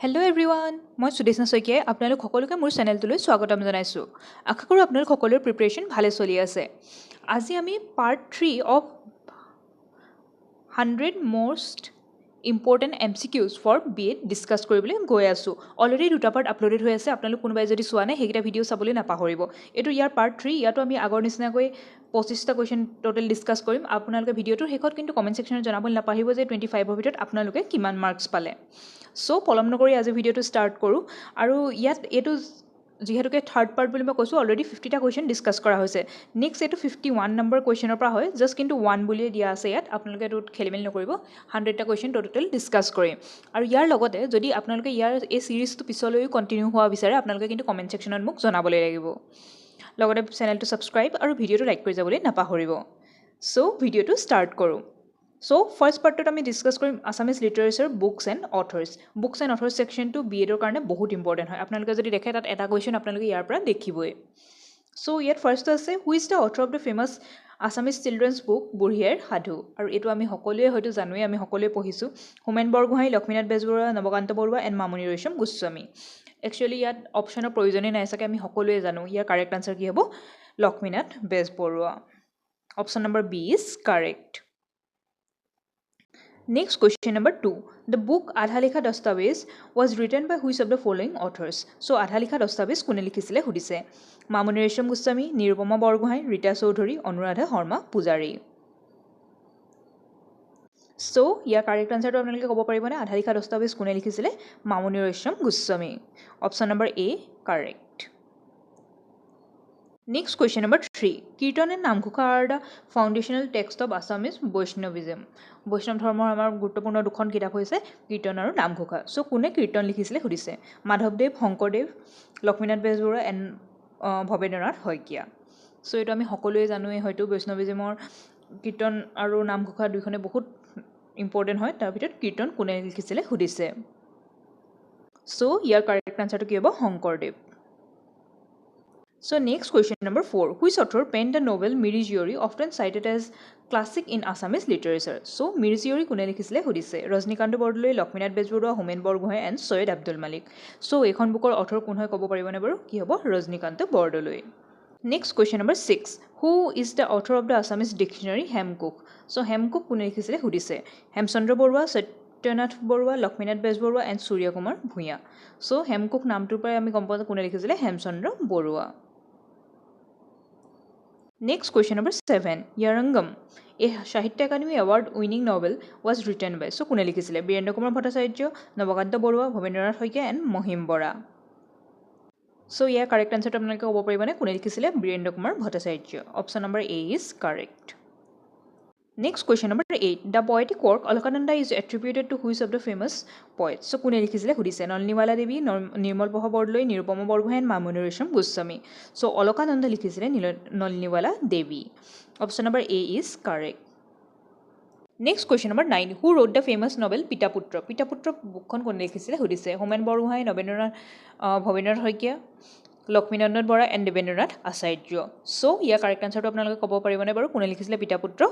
Hello' everyone, মই সুদেশনা শইকীয়াই আপোনালোক সকলোকে মোৰ চেনেলটোলৈ স্বাগতম জনাইছোঁ। আশা কৰোঁ আপোনালোক সকলোৰে প্ৰিপেৰেশ্যন ভালে চলি আছে। আজি আমি part 3 of 100 most important MCQs for BA discuss কৰিবলৈ গৈ আছোঁ। অলৰেডি দুটা পাৰ্ট আপলোডেড হৈ আছে। আপোনালোক কোনোবাই যদি চোৱা নাই সেইকেইটা ভিডিঅ' চাবলৈ নাপাহৰিব। এইটো ইয়াৰ পাৰ্ট 3। ইয়াতো আমি আগৰ নিচিনাকৈ 25টা কুৱেশ্যন টোটেল ডিছকাছ কৰিম। আপোনালোকে ভিডিঅ'টোৰ শেষত কিন্তু কমেণ্ট ছেকশ্যনত জনাবলৈ নাপাহৰিব যে 25ৰ ভিতৰত আপোনালোকে কিমান মাৰ্কছ পালে। চ' পলম নকৰি আজি ভিডিঅ'টো ষ্টাৰ্ট কৰোঁ। আৰু ইয়াত এইটো যিহেতুকে থাৰ্ড পাৰ্ট বুলি মই কৈছোঁ, অলৰেডি 50টা কুৱেশ্যন ডিছকাছ কৰা হৈছে। নেক্সট এইটো 51 নম্বৰ কুৱেশ্যনৰ পৰা হয়, জাষ্ট কিন্তু 1 বুলিয়ে দিয়া আছে ইয়াত। আপোনালোকে এইটোত খেলিমেলি নকৰিব। 100টা কুৱেশ্যন টোটেল ডিছকাছ কৰিম। আৰু ইয়াৰ লগতে যদি আপোনালোকে এই ছিৰিজটো পিছলৈও কণ্টিনিউ হোৱা বিচাৰে, আপোনালোকে কিন্তু কমেণ্ট ছেকশ্যনত মোক জনাবলৈ লাগিব। লগতে চেনেলটো ছাবস্ক্ৰাইব আৰু ভিডিঅ'টো লাইক কৰি যাবলৈ নাপাহৰিব। চ' ভিডিঅ'টো ষ্টাৰ্ট কৰোঁ। চ' ফাৰ্ষ্ট পাৰ্টটোত আমি ডিছকাছ কৰিম Assamese literature books and authors. Books and authors ছেকশ্যনটো BA-ৰ কাৰণে বহুত ইম্পৰ্টেণ্ট হয়। আপোনালোকে যদি দেখে তাত এটা কুৱেশ্যন আপোনালোকে ইয়াৰ পৰা দেখিবই। চ' ইয়াত ফাৰ্ষ্ট আছে, হু is the author of the famous Assamese children's book বুঢ়ী আইৰ সাধু। আৰু এইটো আমি সকলোৱে হয়তো জানোৱেই, আমি সকলোৱে পঢ়িছোঁ। হোমেন বৰগোহাঁই, লক্ষ্মীনাথ বেজবৰুৱা, নৱকান্ত বৰুৱা এণ্ড মামণি ৰয়ছম গোস্বামী। একচুৱেলি ইয়াত অপশ্যনৰ প্ৰয়োজনেই নাই চাগে, আমি সকলোৱে জানো। ইয়াৰ কাৰেক্ট আনচাৰ কি হ'ব? Lakshminath Bezbaruah. Option number B is correct. Next question number 2. The book Adha Likha Dastaveজ was written by which of the following authors? So Adha Likha Dastaveজ কোনে লিখিছিলে সুধিছে। মামণি ৰয়ছম গোস্বামী, নিৰুপমা বৰগোহাঁই, ৰীতা চৌধুৰী, অনুৰাধা শৰ্মা পূজাৰী। চ' ইয়াৰ কাৰেক্ট আনচাৰটো আপোনালোকে ক'ব পাৰিবনে? আধা লিখা দস্তাবেজ কোনে লিখিছিলে? Mamoni Raisom Goswami. Option number A correct. Next question number 3. Kirtan and Namghোষা are the foundational text of Assamese Vaishnavism. বৈষ্ণৱ ধৰ্মৰ আমাৰ গুৰুত্বপূৰ্ণ দুখন কিতাপ হৈছে কীৰ্তন আৰু নামঘোষা। চ' কোনে কীৰ্তন লিখিছিলে সুধিছে। মাধৱদেৱ, শংকৰদেৱ, লক্ষ্মীনাথ বেজবৰুৱা এণ্ড ভৱেন্দ্ৰনাথ শইকীয়া। চ' এইটো আমি সকলোৱে জানোৱেই হয়তো, বৈষ্ণৱিজমৰ কীৰ্তন আৰু নামঘোষা দুইখনে বহুত ইম্পৰ্টেণ্ট হয়। তাৰ ভিতৰত কীৰ্তন কোনে লিখিছিলে সুধিছে। চ' ইয়াৰ কাৰেক্ট আনচাৰটো কি হ'ব? Sankardev. So next question number 4. Which author penned the novel Miri Jeori, often cited as classic in Assamese literature? So Miri Jeori কোনে লিখিছিলে সুধিছে। ৰজনীকান্ত বৰদলৈ, লক্ষ্মীনাথ বেজবৰুৱা, হোমেন বৰগোহাঁই এণ্ড সৈয়দ আব্দুল মালিক। চ' এইখন বুকৰ অথৰ কোন হয় ক'ব পাৰিবনে বাৰু? কি হ'ব? Rajanikanta Bordoloi. Next question number 6. Who is the author of the Assamese dictionary Hemkosh? চ' হেমকোষ কোনে লিখিছিলে সুধিছে। হেমচন্দ্ৰ বৰুৱা, সত্যনাথ বৰুৱা, লক্ষ্মীনাথ বেজবৰুৱা এণ্ড সূৰ্য কুমাৰ ভূঞা। চ' হেমকোষ নামটোৰ পৰাই আমি গম পাওঁ যে কোনে লিখিছিলে। Hemchandra Barua. Next question number 7. Yarangam, a Sahitya Academy Award winning novel, was written by. So কোনে লিখিছিলে? বীৰেন্দ্ৰ কুমাৰ ভট্টাচাৰ্য, নৱকান্ত বৰুৱা, ভৱেন্দ্ৰনাথ শইকীয়া এণ্ড মহিম বৰা। চ' ইয়াৰ কাৰেক্ট আনচাৰটো আপোনালোকে ক'ব পাৰিবনে? কোনে লিখিছিলে? Birendra Kumar Bhattacharya. Option number A is correct. Next question number 8. The poetic work Alaknanda is attributed to which of the famous poets? So কোনে লিখিছিলে সুধিছে। নলিনীৱালা দেৱী, নিৰ্মল প্ৰভা বৰদলৈ, নিৰুপমা বৰগোহাঁই এণ্ড মামণি ৰয়ছম গোস্বামী। চ' অলকানন্দা লিখিছিলে Nalinibala Devi. Option number A is correct. Next question number 9. Who wrote the famous novel Pita Putra? Pita Putra বুকখন কোনে লিখিছিলে সুধিছে। Homen Borgohain, Bhabendranath Saikia, Lakshminandan Bora and Debendranath Acharya. So' ইয়াৰ correct আনচাৰটো আপোনালোকে ক'ব পাৰিবনে বাৰু? কোনে লিখিছিলে পিতা পুত্ৰ?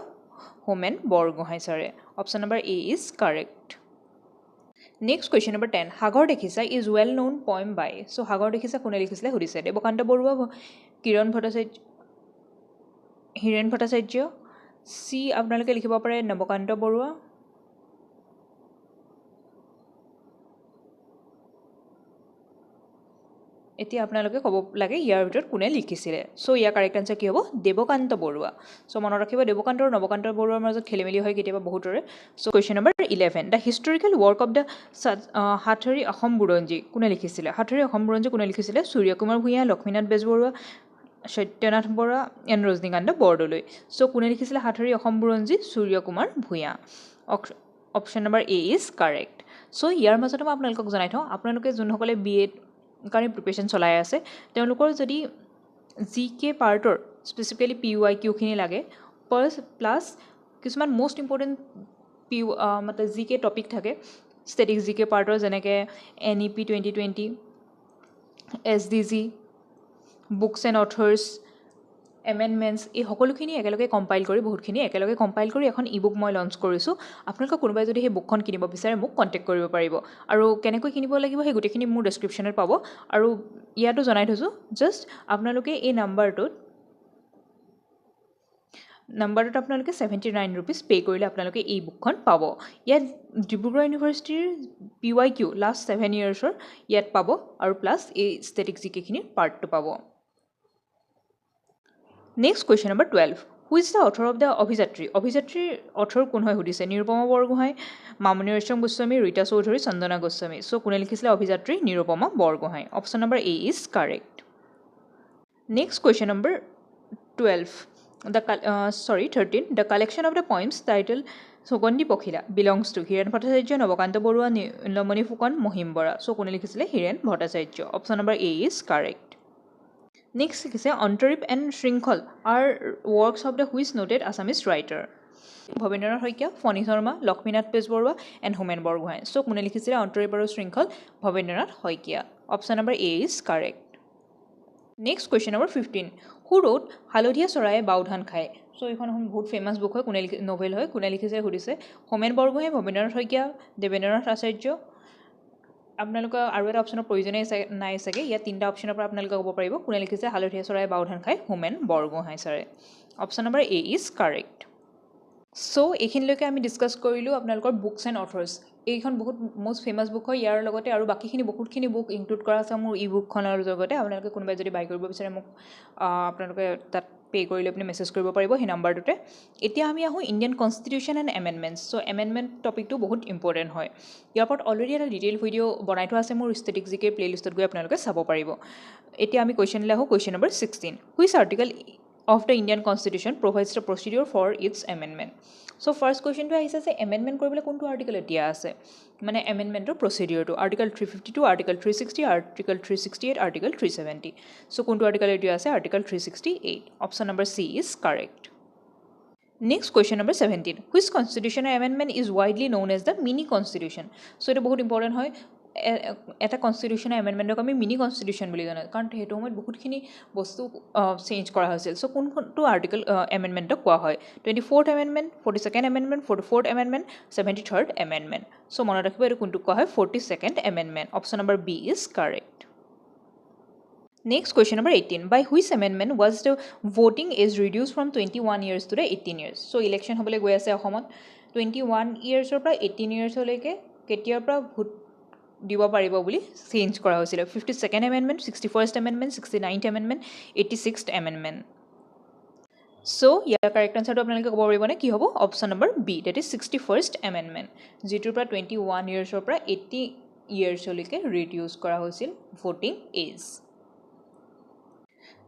হোমেন বৰগোহাঁই ছাৰে। Option number A is correct. Next question number 10. সাগৰ দেখিছা ইজ ৱেল ন'ন পইম বাই। চ' সাগৰ দেখিছা কোনে লিখিছিলে সুধিছে। দেৱকান্ত বৰুৱা, হীৰেণ ভট্টাচাৰ্য। চি আপোনালোকে লিখিব পাৰে নৱকান্ত বৰুৱা। এতিয়া আপোনালোকে ক'ব লাগে ইয়াৰ ভিতৰত কোনে লিখিছিলে। চ' ইয়াৰ কাৰেক্ট আনচাৰ কি হ'ব? দেৱকান্ত বৰুৱা। চ' মনত ৰাখিব, দেৱকান্ত আৰু নৱকান্ত বৰুৱাৰ মাজত খেলিমেলি হয় কেতিয়াবা বহুতৰে। So' question number 11. The historical work of the Sathari Asam Buranji কোনে লিখিছিলে? সাথৰী অসম বুৰঞ্জী কোনে লিখিছিলে? সূৰ্য কুমাৰ ভূঞা, লক্ষ্মীনাথ বেজবৰুৱা, সত্যনাথ বৰা এণ্ড ৰজনীকান্ত বৰদলৈ। চ' কোনে লিখিছিলে Sathari Asam Buranji? Surya Kumar Bhuyan. Option number A is correct. So' ইয়াৰ মাজতে মই আপোনালোকক জনাই থওঁ, আপোনালোকে যোনসকলে BA কাৰণে প্ৰিপেৰেশ্যন চলাই আছে, তেওঁলোকৰ যদি GK পাৰ্টৰ স্পেচিফিকেলি PYQখিনি লাগে, প্লাছ কিছুমান মষ্ট ইম্পৰ্টেণ্ট GK টপিক থাকে ষ্টেটিক GK পাৰ্টৰ, যেনেকৈ NEP 2020, SDG, বুকছ এণ্ড অথৰ্ছ, এমেণ্ডমেণ্টছ এই সকলোখিনি একেলগে কম্পাইল কৰি বহুতখিনি একেলগে কম্পাইল কৰি এখন ই বুক মই লঞ্চ কৰিছোঁ আপোনালোকে কোনোবাই যদি সেই বুকখন কিনিব বিচাৰে মোক কণ্টেক্ট কৰিব পাৰিব আৰু কেনেকৈ কিনিব লাগিব সেই গোটেইখিনি মোৰ ডেছক্ৰিপশ্যনত পাব আৰু ইয়াতো জনাই থৈছোঁ জাষ্ট আপোনালোকে এই নাম্বাৰটোত আপোনালোকে 79 ৰুপিজ পে' কৰিলে আপোনালোকে এই বুকখন পাব ইয়াত ডিব্ৰুগড় ইউনিভাৰ্চিটিৰ PYQ লাষ্ট 7 ইয়াৰ্ছৰ ইয়াত পাব আৰু প্লাছ এই ষ্টেটিক জিকেখিনিৰ পাৰ্টটো পাব next question number 12 who is the author of the Abhijatri অভিযাত্ৰীৰ অথৰ কোন হয় সুধিছে নিৰুপমা বৰগোহাঁই মামণি ৰয়ছম গোস্বামী ৰীতা চৌধুৰী চন্দনা গোস্বামী চ' কোনে লিখিছিলে Abhijatri Nirupama Borgohain option number A is correct next question number 13 the collection of the poems titled Sugandhi Pokhila belongs to Hiren Bhattacharya, Navakanta Borua, Nilamani Fukan, Mohim Bora. So kone likhisile Hiren Bhattacharya. Option number A is correct. Next likhise Antarip and Shrinkhal are works of the who is noted Assamese writer. Bhabendranath Hoikia, Foni Sharma, Lakshminath Bezborua and Homen Borgohain. So kone likhisile Antarip and Shrinkhal, Bhabendranath Hoikia. Option number A is correct. Next question number 15. Who wrote Halodhia Soraye Baudhan Khai? So এইখন বহুত famous book হয় কোনে novel হয় কোনে লিখিছে সুধিছে হোমেন বৰগোহাঁই ভৱেন্দ্ৰনাথ শইকীয়া দেৱেন্দ্ৰনাথ আচাৰ্য আপোনালোকৰ আৰু এটা অপশ্যনৰ প্ৰয়োজনেই নাই চাগে ইয়াত তিনিটা অপশ্যনৰ পৰা আপোনালোকে ক'ব পাৰিব কোনে লিখিছে হালধীয়া চৰাই বাওধান খাই হোমেন বৰগোহাঁই ছাৰে option number A is correct so' এইখিনিলৈকে আমি ডিছকাছ কৰিলোঁ আপোনালোকৰ বুকছ এণ্ড অথৰ্ছ এইখন বহুত মষ্ট ফেমাছ বুক হয় ইয়াৰ লগতে আৰু বাকীখিনি বহুতখিনি বুক ইনক্লুড কৰা আছে মোৰ ই বুকখনৰ জগতে আপোনালোকে কোনোবাই যদি বাই কৰিব বিচাৰে মোক আপোনালোকে তাত পে' কৰি লৈ আপুনি মেছেজ কৰিব পাৰিব সেই নাম্বাৰটোতে এতিয়া আমি আহোঁ Indian constitution and amendments so' amendment টপিকটো বহুত ইম্পৰ্টেণ্ট হয় ইয়াৰ ওপৰত অলৰেডি এটা ডিটেইল ভিডিঅ' বনাই থোৱা আছে মোৰ ষ্টেটিক জিকে প্লে'লিষ্টত গৈ আপোনালোকে চাব পাৰিব এতিয়া আমি কুৱেশ্যনলৈ আহোঁ question number 16 which article of the Indian Constitution provides the procedure for its amendment. So first question to আহিছে যে amendment কৰিবলৈ কোনটো আৰ্টিকল এতিয়া আছে মানে amendmentৰ procedure to article 352 article 360 article 368 article 370 so কোনটো আৰ্টিকল এতিয়া আছে article 368 option number C is correct. Next question number 17 which constitutional amendment is widely known as the mini constitution so এটা বহুত ইম্পৰ্টেণ্ট হয় এটা কনষ্টিটিউশ্যনেল এমেণ্ডমেণ্টক আমি মিনি কনষ্টিটিউশ্যন বুলি জানো কাৰণ সেইটো সময়ত বহুতখিনি বস্তু চেঞ্জ কৰা হৈছিল চ' কোনটো আৰ্টিকল এমেণ্ডমেণ্টক কোৱা হয় 24th amendment 42nd amendment 44th amendment 73rd amendment so' মনত ৰাখিব এইটো কোনটোক কোৱা হয় 42nd amendment option number B is correct next question number 18 by which amendment was the voting age reduced from 21 years to the 18 years so' election হ'বলৈ গৈ আছে অসমত 21 yearsৰ পৰা 18 yearsলৈকে কেতিয়াৰ পৰা ভোট দিব পাৰিব বুলি চেঞ্জ কৰা হৈছিল 52nd amendment 61st amendment 69th amendment 86th amendment so' ইয়াৰ কাৰেক্ট আনচাৰটো আপোনালোকে ক'ব পাৰিবনে কি হ'ব option number B that is 61st amendment যিটোৰ পৰা 21 yearsৰ পৰা 80 yearsলৈকে ৰিডিউচ কৰা হৈছিল voting age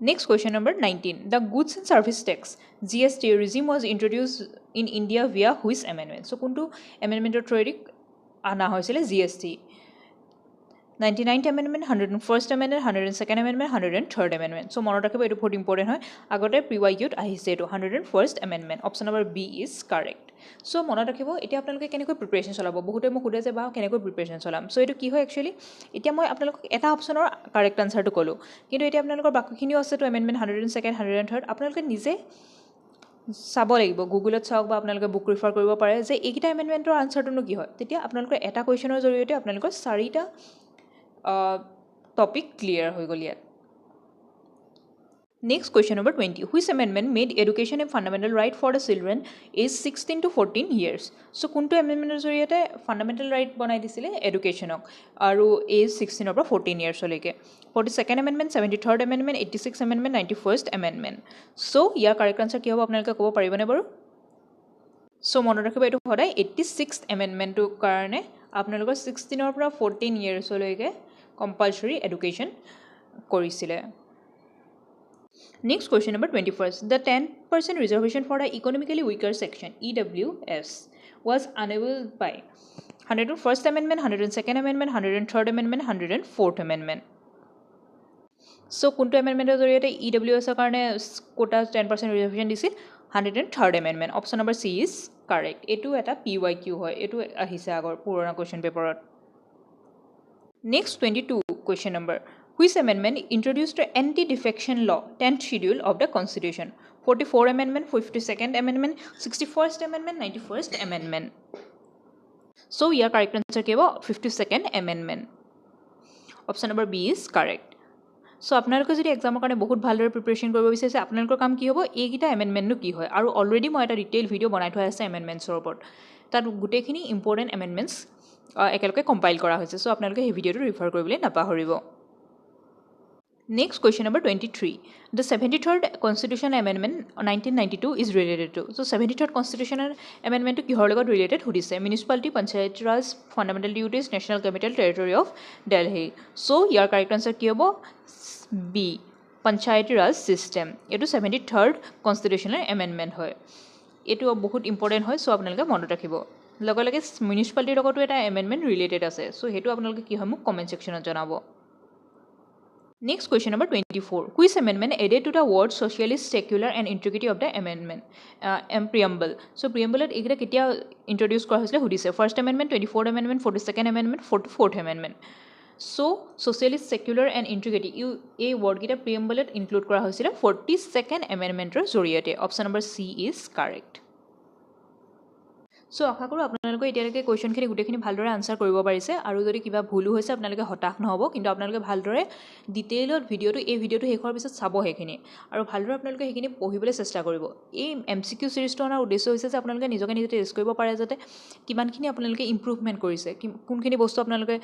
Next question number 19. The Goods and Service Tax (GST) regime was introduced in India via which amendment? So, kuntu amendment authority ana hoisile GST. 99th amendment, 101st amendment, 102nd amendment, 103rd amendment. So, monot rakhibo etu বহুত important হয় agote PYQ ahise etu 101st amendment. Option number B is correct. So, monot rakhibo এতিয়া আপোনালোকে কেনেকৈ preparation চলাব বহুতে মোক সুধে যে বা কেনেকৈ প্ৰিপাৰেচন চলাম সো এটো কি হয় একচুয়ালি এতিয়া মই আপোনালোকক এটা অপচনৰ কাৰেক্ট আনসাৰটো কলো কিন্তু এতিয়া আপোনালোকৰ বাকিখিনিও আছে তো এমেণ্ডমেণ্ট 102nd 103rd আপোনালোকে নিজে চাব লাগিব গুগলত চাওক বা আপোনালোকে বুক ৰিফাৰ কৰিব পাৰে যে এইকেইটা এমেণ্ডমেণ্টৰ আনসাৰটোনো কি হয় তেতিয়া আপোনালোকৰ এটা কুৱেশ্যনৰ জৰিয়তে আপোনালোকৰ চাৰিটা topic clear হৈ গ'ল ইয়াত Next question number 20 which amendment made education a fundamental right for the children aged 16 to 14 years so কোনটো এমেণ্ডমেণ্টৰ জৰিয়তে ফান্ডামেণ্টেল ৰাইট বনাই দিছিলে এডুকেশ্যনক আৰু এজ 16 পৰা 14 years লৈকে 42nd amendment 73rd amendment 86th amendment 91st amendment so ইয়াৰ কাৰেক্ট আনসাৰ কি হ'ব আপোনালোকে ক'ব পাৰিবনে বাৰু so মনত ৰাখিব এইটো সদায় 86th amendmentৰ কাৰণে আপোনালোকৰ 16 পৰা 14 years লৈকে compulsory education কৰিছিলে Next question number 21st. The 10% reservation for the economically weaker section EWS was enabled by 101st Amendment, 102nd Amendment, 103rd Amendment, 104th Amendment. So, kuntu amendment জৰিয়তে EWS ৰ কাৰণে quota 10% reservation দিছিল 103rd Amendment. Option number C is correct. এটো এটা PYQ হয় এটো আহিছে আগৰ পুৰণা question paperত Next 22 question number Which amendment introduced the anti-defection law, 10th schedule of the Constitution? 44th Amendment, 52nd Amendment, 61st Amendment, 91st Amendment. So, your correct answer is 52nd Amendment. Option number B is correct. So, আপোনালোকে যদি এক্সামৰ কাৰণে বহুত ভালদৰে preparation কৰিব বিচাৰিছে আপোনালোকৰ কাম কি হ'ব এইকেইটা এমেণ্ডমেণ্টনো কি হয় আৰু অলৰেডি মই এটা ডিটেইল ভিডিঅ' বনাই থোৱা আছে এমেণ্ডমেণ্টছৰ ওপৰত তাত গোটেইখিনি ইম্পৰ্টেণ্ট এমেণ্ডমেণ্টছ একেলগে কম্পাইল কৰা হৈছে চ' আপোনালোকে সেই ভিডিঅ'টো ৰিফাৰ কৰিবলৈ নাপাহৰিব Next question number 23. The 73rd Constitutional Amendment 1992 is related to. So 73rd Constitutional Amendment to kihor logot related hudise municipality panchayat raj fundamental duties national capital territory of Delhi. So your correct answer ki hobo B panchayat raj system. Etu 73rd Constitutional Amendment hoy. Etu bahut important hoy so apnaloke monot rakhibo. Loge loge municipality logoto eta amendment related ase. So hetu apnaloke ki hoy muk comment section ot janabo. Next question number 24. Which amendment added to the word socialist, secular and integrity of the amendment? Preamble. So preamble at ekita ketia introduce kora hoisile hudise. First amendment, 24th amendment, 42nd amendment, 44th amendment. So socialist, secular and integrity a word kita preamble at include kora hoisile 42nd amendment ৰ জৰিয়তে. Option number C is correct. So আশা কৰোঁ আপোনালোকে এতিয়ালৈকে কুৱেশ্যনখিনি গোটেইখিনি ভালদৰে answer কৰিব পাৰিছে আৰু যদি কিবা ভুলো হৈছে আপোনালোকে হতাশ নহ'ব কিন্তু আপোনালোকে ভালদৰে ডিটেইলত ভিডিঅ'টো এই ভিডিঅ'টো শেষ হোৱাৰ পিছত চাব সেইখিনি আৰু ভালদৰে আপোনালোকে সেইখিনি পঢ়িবলৈ চেষ্টা কৰিব এই এমচিকিউ সিৰিজটো অনাৰ উদ্দেশ্য হৈছে যে আপোনালোকে নিজকে নিজে টেষ্ট কৰিব পাৰে যাতে কিমানখিনি আপোনালোকে ইম্প্ৰুভমেণ্ট কৰিছে কোনখিনি বস্তু আপোনালোকে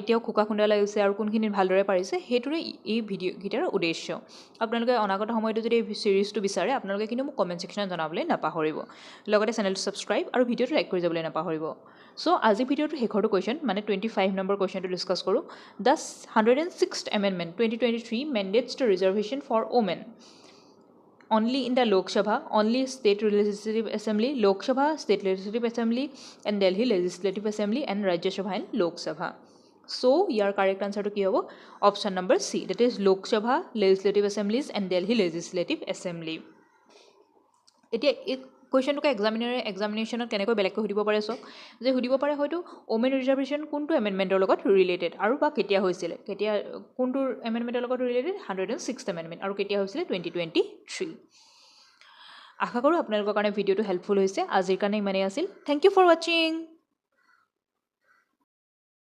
এতিয়াও খোকা খুন্দা লাগিছে আৰু কোনখিনি ভালদৰে পাৰিছে সেইটোৰে এই ভিডিঅ'কেইটাৰ উদ্দেশ্য আপোনালোকে অনাগত সময়তো যদি এই সিৰিজটো বিচাৰে আপোনালোকে কিন্তু মোক কমেণ্ট ছেকশ্যনত জনাবলৈ নাপাহৰিব লগতে চেনেলটো ছাবস্ক্ৰাইব আৰু ভিডিঅ'টো লাইক কৰি যাবলৈ নাপাহৰিব সো আজি ভিডিঅ'টো শেষৰটো কুৱেশ্যন মানে 25 নম্বৰ কুৱেশ্যনটো ডিছকাছ কৰোঁ the 106th Amendment 2023 mandates the reservation for women only in the Lok Sabha, only State Legislative Assembly, Lok Sabha, State Legislative Assembly and Delhi Legislative Assembly and Rajya Sabha and Lok Sabha. So your correct answer to ki hobo option number C, that is Lok Sabha, Legislative Assemblies and Delhi Legislative Assembly. এতিয়া কুৱেশ্যনটোকে এক্সামিনেশ্যনত কেনেকৈ বেলেগকৈ সুধিব পাৰে চাওক যে সুধিব পাৰে হয়তো ওমেন ৰিজাৰ্ভেশ্যন কোনটো এমেণ্ডমেণ্টৰ লগত ৰিলেটেড আৰু বা কেতিয়া হৈছিলে কেতিয়া কোনটো এমেণ্ডমেণ্টৰ লগত ৰিলেটেড 106th এমেণ্ডমেণ্ট আৰু কেতিয়া হৈছিলে 2023 আশা কৰোঁ আপোনালোকৰ কাৰণে ভিডিঅ'টো হেল্পফুল হৈছে আজিৰ কাৰণে ইমানেই আছিল থেংক ইউ ফৰ ৱাচিং